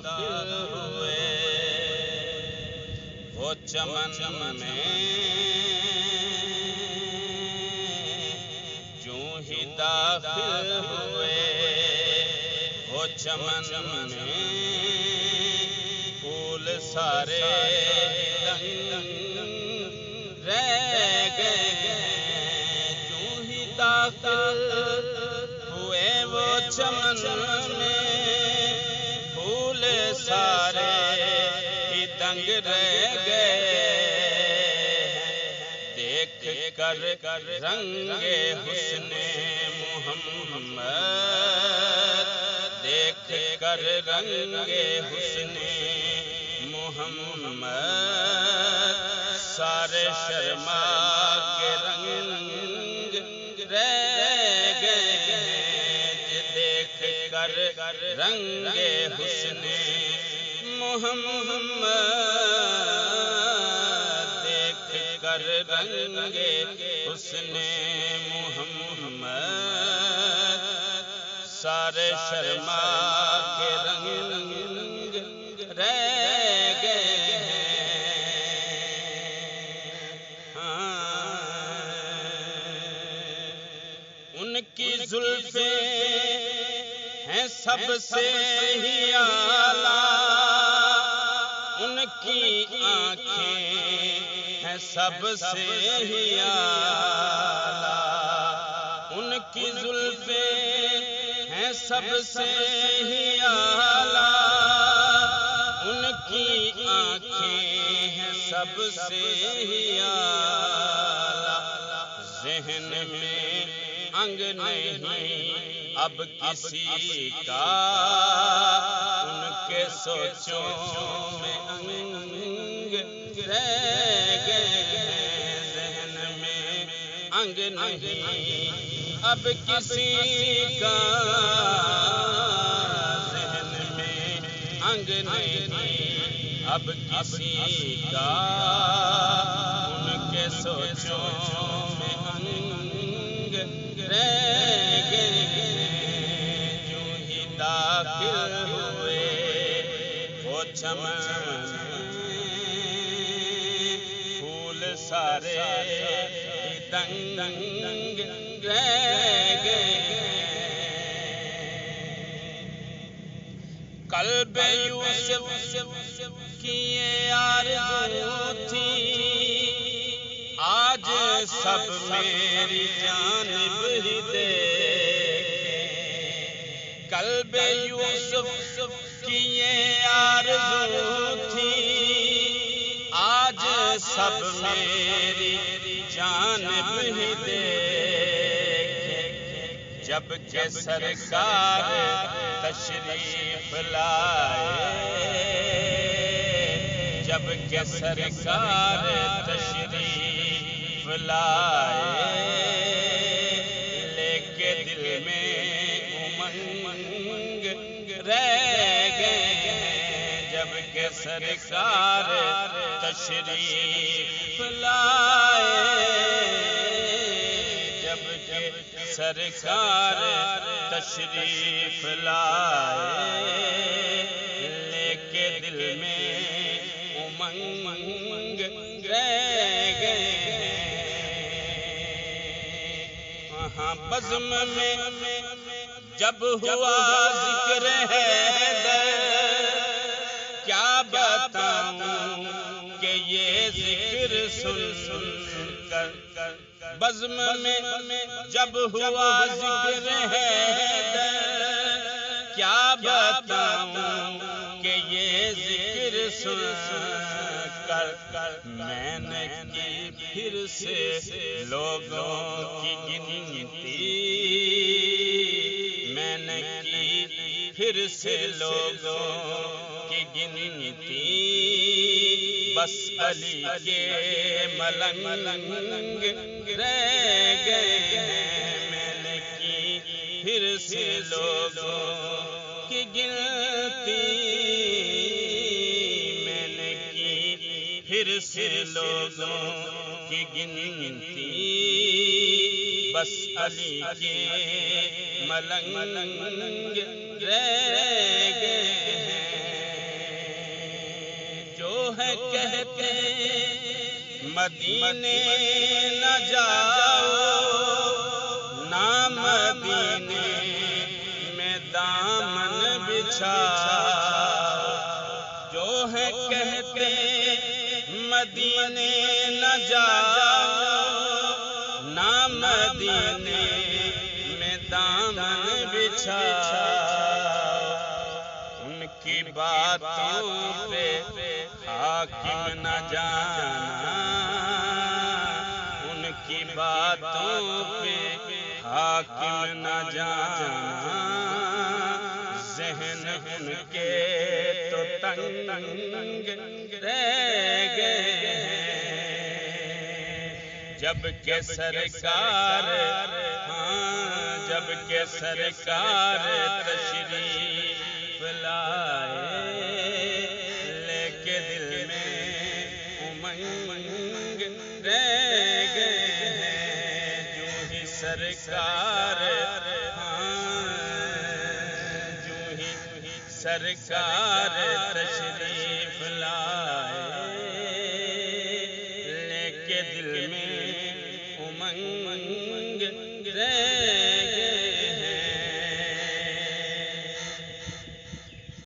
داخل ہوئے وہ چمن میں جوں ہی داخل ہوئے وہ چمن میں پھول سارے رہ گئے جوں ہی داخل ہوئے وہ چمن میں پھول سارے ہی دنگ رہ گئے دیکھ کر رنگ حسن محمد دیکھ کر رنگ حسن محمد سارے شرما کے رنگ رہ گئے دیکھ کر رنگ حسن محمد دیکھ کر رنگ حسن محمد سارے شرما کے رنگ رہ گئے ان کی زلفیں ہیں سب سے ہی اعلیٰ ان کی آنکھیں ہیں سب سے ہی اعلیٰ ان کی زلفیں ہیں سب سے ہی اعلیٰ ان کی آنکھیں ہیں سب سے ہی اعلیٰ ذہن میں انگ نہیں اب کسی کا ان کے سوچوں میں انگ رہ گئے ذہن میں انگ نہیں اب کسی کا ذہن میں انگ نہیں اب کسی کا ان کے سوچوں میں انگ رہ گئے جوں ہی داخل ہوئے وہ چمن پھول سارے دنگ رہ گئے قلب یوسف کی یہ آرزو تھی آج سب میری جانب ہی دیکھیں قلب یوسف کی یہ آرزو تھی آج سب میری جانب ہی دیکھیں جب کہ سرکار تشریف لائے جب کہ سرکار تشریف لائے لے کے دل میں امنگ رہ گئے جب کہ سرکار تشریف لائے جب کہ سرکار تشریف لائے لے کے دل میں امنگ رہ گئے وہاں بزم میں جب ہوا ذکر حیدر کیا بتاؤں کہ یہ ذکر سن کر بزم میں جب ہوا ذکر حیدر کیا بتاؤں کہ یہ ذکر سن کر میں نے کی پھر سے لوگوں کی گنتی میں نے کی پھر سے لوگوں کی گنتی بس علی کے ملنگ رہ گئے میں نے کی پھر سے لوگوں کی گنتی میں نے کی پھر سے لوگوں کی گنتی بس علی کے ملنگ رہ گئے ہیں ہے کہتے مدینے نہ جاؤ، نہ مدینے میں دامن بچھاؤ، جو ہے کہتے مدینے نہ جاؤ، نہ مدینے میں دامن بچھاؤ، ان کی باتوں پہ حاکم نہ جانا، ان کی باتوں پہ حاکم نہ جانا، ذہن ان کے تو تنگ رہ گئے ہیں، جب کہ سرکار جب کہ سرکار تشریف لائے، لے کے دل میں امنگ رہ گئے ہیں، جو ہی سرکار سرکار تشریف لائے، لے کے دل میں امنگ رہ